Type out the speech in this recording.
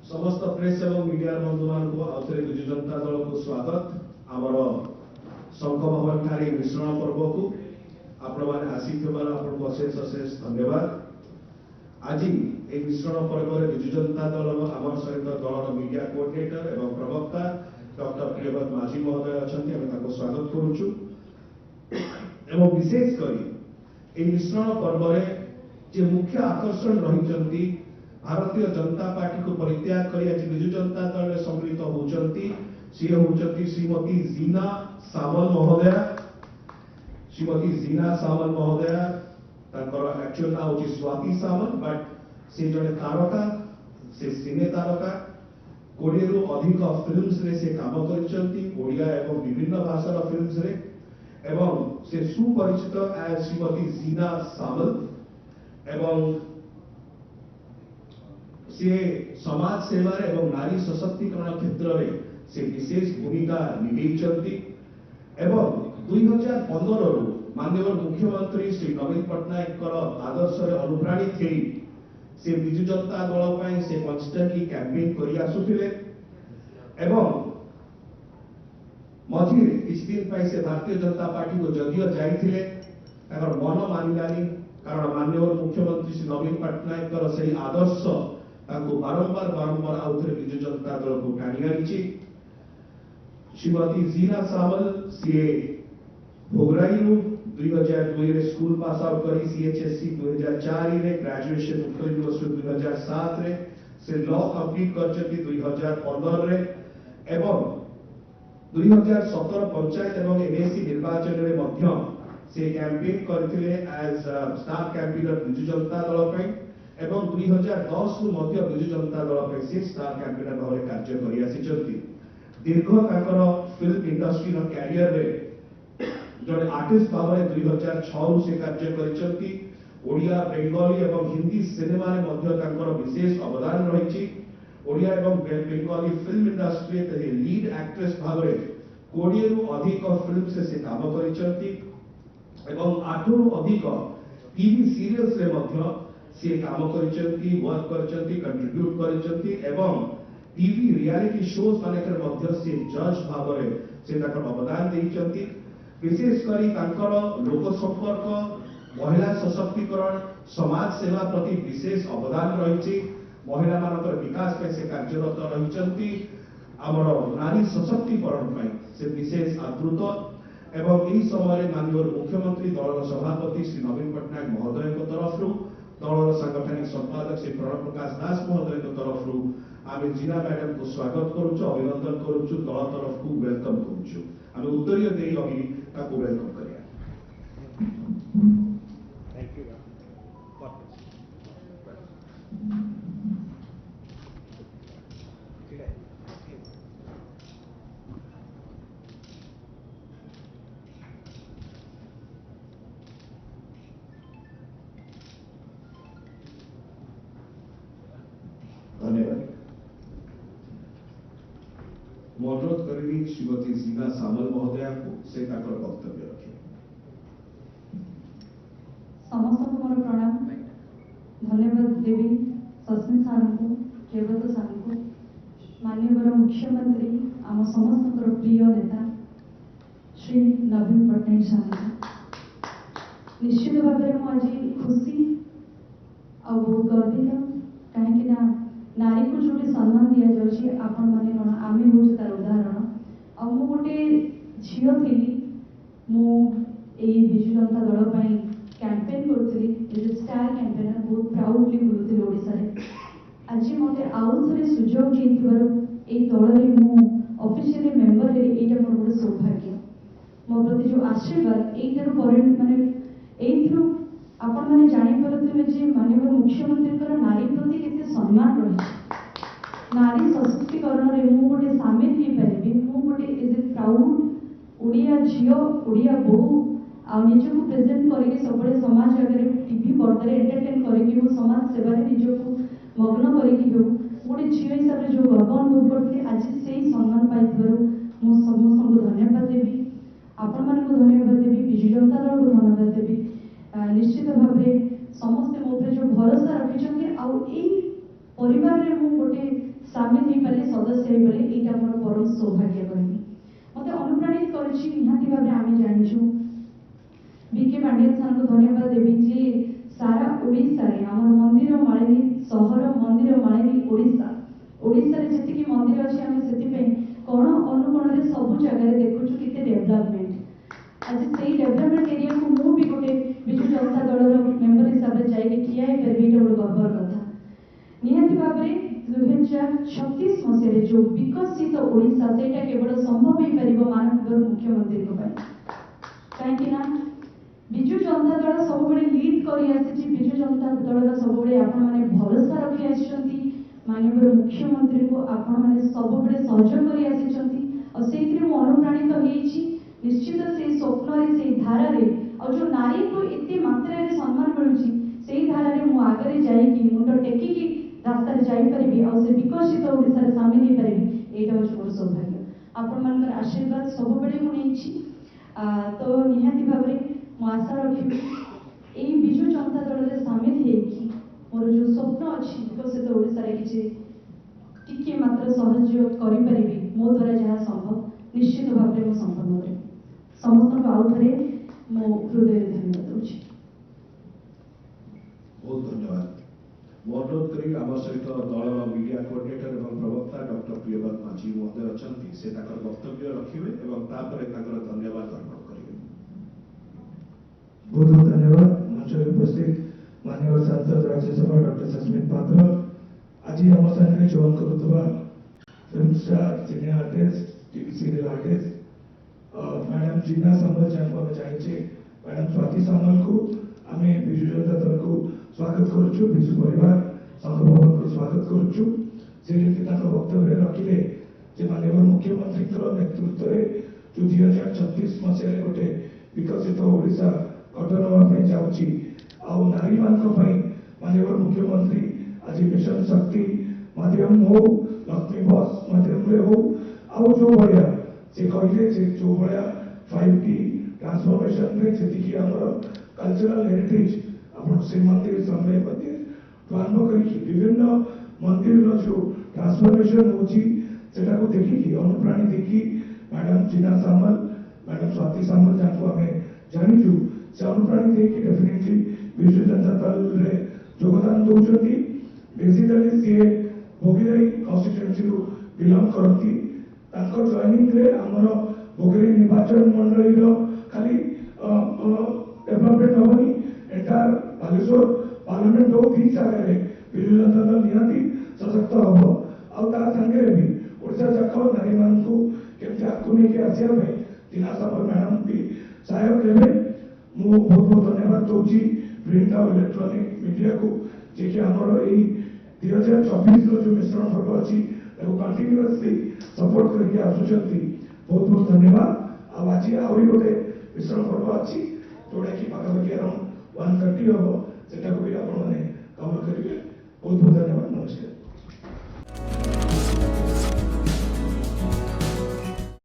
समस्त प्रेस एवं मीडिया बंधु मान आउे विजु जनता दल को स्वागत आमर शंख भवन ठारे मिश्रण पर्व को आपण मैंने आसीबार आपको अशेष अशेष धन्यवाद। आज ये मिश्रण पर्व में विजु जनता दल आम सहित दलर मीडिया कोऑर्डिनेटर एवं प्रवक्ता डॉक्टर प्रियव्रत माझी महोदय अच्छा स्वागत करुचु एवं विशेषकर ये मिश्रण पर्व में मुख्य आकर्षण रही भारतीय जनता पार्टी को परित्याग कर आज विजु जनता दल में सम्मिलित होती सी होती श्रीमती जीना सावल महोदया। श्रीमती जीना सावल महोदया एक्चुअल ना हूँ स्वाति सावल बट से जड़े तारका से सिने तारका 20 रु अधिक फिल्म्स रे से काम करिया एवं विभिन्न भाषार फिल्म्स रे एवं से सुपरिचित एज श्रीमती जीना सावल एवं से समाज सेवा एवं नारी सशक्तिकरण क्षेत्र में से विशेष भूमिका निभे एवं 2015 रु माननीय मुख्यमंत्री श्री नवीन पट्टनायक आदर्श अनुप्राणित थी से विजु जनता दल से कन्स्टेंटली कैंपेन कर आसुथिले एवं मझे किछ दिन से भारतीय जनता पार्टी को जदियो जाइथिले मन मानिलानी कारण माननीय मुख्यमंत्री श्री नवीन पट्टनायक से आदर्श बारंबार बारंबार आउे विजु जनता दल को टाणी आनी। श्रीमती जीना सावल सी भोगराई 2002 स्कूल पास आउट करी सीएचएससी 2004 रे ग्रेजुएशन उत्कल यूनिवर्सिटी 2007 रे से लॉ कंप्लीट करछथि 2015 रे एवं 2017 पंचायत एवं एमएससी निर्वाचन रे मध्य से कैंपेन करथिले as star campaigner Biju Janata Dal पई एवं 2010 रु मध्य विजु जनता दल पई से स्टार कैंपेनर भाव कार्य करि आसिछथि। दीर्घ ताकर फिल्म इंडस्ट्री रो कैरियर रे जड़े आर्टिस्ट भाव 2006 रु से कार्य करिसथि। ओडिया बेंगली एवं हिंदी सिनेमा रे मध्य ताकर विशेष अवदान रहिछि। ओडिया एवं बेंगली फिल्म इंडस्ट्री रे लीड एक्ट्रेस भाव 20 रु अधिक फिल्म से काम करिसथि एवं 8 रु अधिक टीवी सीरियल्स रे मध्य से काम करिसथि वर्क करिसथि कंट्रीब्यूट करिसथि एवं टीवी रियलिटी शोज मानकर मध्य से जज भाव से अवदान देइचंती। विशेषकर लोक संपर्क महिला सशक्तिकरण समाज सेवा प्रति विशेष अवदान रही महिला मानकर विकास पे से कार्यरत रही आमर नारी सशक्तिकरण से विशेष आदृत एवं यही समय माननीय मुख्यमंत्री दल सभापति श्री नवीन पट्टनायक महोदय तरफ दलर सांगठनिक संपादक श्री प्रणव प्रकाश दास महोदय तरफ आम जीना मैडम को स्वागत करुचु अभिनंदन करुचु दल तरफ को वेलकम करुचु आम उत्तर दे रही वेलकम करिया। धन्यवाद। अनुरोध करी श्रीमती जीना सावल महोदया को से वक्तव्य रखे। समस्त को मोर प्रणाम धन्यवाद देवी सस्मिन सार को प्रियव्रत सार को माननीय मुख्यमंत्री आम समस्त प्रिय नेता श्री नवीन पट्टनायक सार निश्चित भाव में आज खुशी आ बहुत गर्वित कहीं नारी को जो सम्मान दि जाऊँगी आपण मैंने कौन आम हूँ तार उदाहरण आ मु गोटे झील थी विजु जनता दल कैंपेन करी स्टार कैंपेनर बहुत प्राउडली बुलूली ओडिशा आज मत आउ थे सुजोग नहीं दल में ऑफिशियली मेंबर है ये मोर गोटे सौभाग्य मो प्रति जो आशीर्वाद मानने आपण मैंने जापारे माननीय मुख्यमंत्री नारी प्रति केते सम्मान रही नारी सशक्तिकरण में गोटे सामिल हो पारि गोटे इज ए प्राउड ओडिया झील ओडिया बहु निज को प्रेजेंट करके सब समाज आगे टीवी पर्दा एंटरटेन करके समाज सेवा निज को मग्न करके गोटे झील हिसाब से जो गर्व अनुभव करते आज से सम्मान पाई समस्त को धन्यवाद देवी आपण मान धन्यवाद देवी विजु जनता दल को धन्यवाद देवी निश्चित भाव समस्ते मो जो भरोसा रखी परिवार रे मु गोटे सामिल हो पारे सदस्य हो पारे एटा मोर परम सौभाग्य कहमी मते अनुप्राणित करछि निहाती भाबे आमे जानिछु बीके पांड्यन सर को धन्यवाद देवी जे सारा ओडिसा रे हमर मंदिर मालिनी सहर मंदिर मालिनी ओडिसा ओडिसा रे जति की मंदिर अछि हम सेति पे कोण अनुकोण रे सब जगह रे देखुछु किते डेवलपमेंट आज सेही डेवलपमेंट एरिया को मु भी गोटे बिजु जनता दल रो मेंबर हिसाब रे जाई के ठिया हे परबी एटा बड़ गर्वर कथा निहाती भाबरे 2036 मसीह जो विकसित ओडिसा सेटा केवल संभव हो परिबो माननीय मुख्यमंत्री को पाई कहीं ना विजु जनता दल सब बड़े लीड करी आसी विजु जनता दल सब बड़े आपण माने भरोसा रखी आछंती माननीय मुख्यमंत्री को आपण माने सब बड़े सहयोग करी आछंती और सेतिर मु अनुप्राणित होईची निश्चित से स्वप्न रे से धारा रे और जो नारी को इतने मात्रा रे सम्मान मिलुची सेही धारा रे मु आगरे जाई कि मुंड टेकी की रास्ता रे जाई परिबी और से विकसित ओडिसा रे शामिल हो परिबी एटा होछ मोर सौभाग्य आपण मानकर आशीर्वाद सब बड़े मु नेछि तो निहाती भाबरे मु आशा रखिबी एई बिजु जनता दल रे शामिल हेकी मोर जो स्वप्न अछि विकसित ओडिसा रे किछि टिके मात्र सहयोग करि परिबी मो द्वारा जहा संभव निश्चित भाबरे मु संपन्न करि समस्त को आउ थरे मो हृदय धन्यवाद दउछि बहुत धन्यवाद मु अनुरोध करी आम सहित दल मीडिया कोऑर्डिनेटर एवं प्रवक्ता डॉक्टर प्रियव्रत माझी महोदय अछंती से ताकर वक्तव्य रखिबे एवं तापर ताकर धन्यवाद अर्पण करिवे बहुत बहुत धन्यवाद मंच में उपस्थित माननीय सांसद राज्यसभा डॉक्टर सस्मित पात्र आज आम सामने जॉइन करुवा film star cine artist TV serial artist madam Jina Samal जहाँ आम जाने मैडम स्वाति सामल को आम विजु जनता दल को स्वागत करुचु विजु परिवार संघ भवन को स्वागत करुचु से वक्तव्य रखिले जे माननीय मुख्यमंत्री नेतृत्व में जो 2036 मसीह गोटे विकसित ओडिशा गठन होगा जाऊँगी आउ नारी माननीय मुख्यमंत्री आज मिशन शक्ति माध्यम हो लक्ष्मी बस माध्यम हो आउ जो भाया से कहले जो भाया 5T ट्रांसफॉर्मेशन में जी कल्चरल हेरिटेज आप से मंदिर समय मंदिर आरंभ कर विभिन्न मंदिर जो ट्रांसफॉर्मेशन होटा को देखिकी अनुप्राणी देखी मैडम जीना सामल मैडम स्वाति सामल जहाँ आम जाचु से अनुप्राणी देखिए डेफिनेटली विजु जनता दल रे योगदान दौरान बेसिकली सी भोगीराई कन्स्टिट्युएंसी बिलंग करती जॉइनिंग रे आमर भोगीराई निर्वाचन मंडली खाली डेवलपमेंट हेनी एंटायर बालेश्वर पार्लियामेंट हो 3 जगह विजु जनता दल निहाती सशक्त हम आगे भी ओडिशा जाक नारी मान केमती आगे नहीं आसा टीना सामल मैडम भी सहायक हे मु बहुत बहुत धन्यवाद दूसरी प्रिंट और इलेक्ट्रोनिक मीडिया को जे कि आमर यही 2024 जो मिश्रण पर्व अच्छी कंटिन्यूअसली सपोर्ट करके आसुंच बहुत बहुत धन्यवाद आज आहरी गोटे मिश्रण पर्व अच्छी जोटा कि पाखापाखि अराउंड 130 हम से भी आप कवर करेंगे बहुत बहुत धन्यवाद नमस्कार।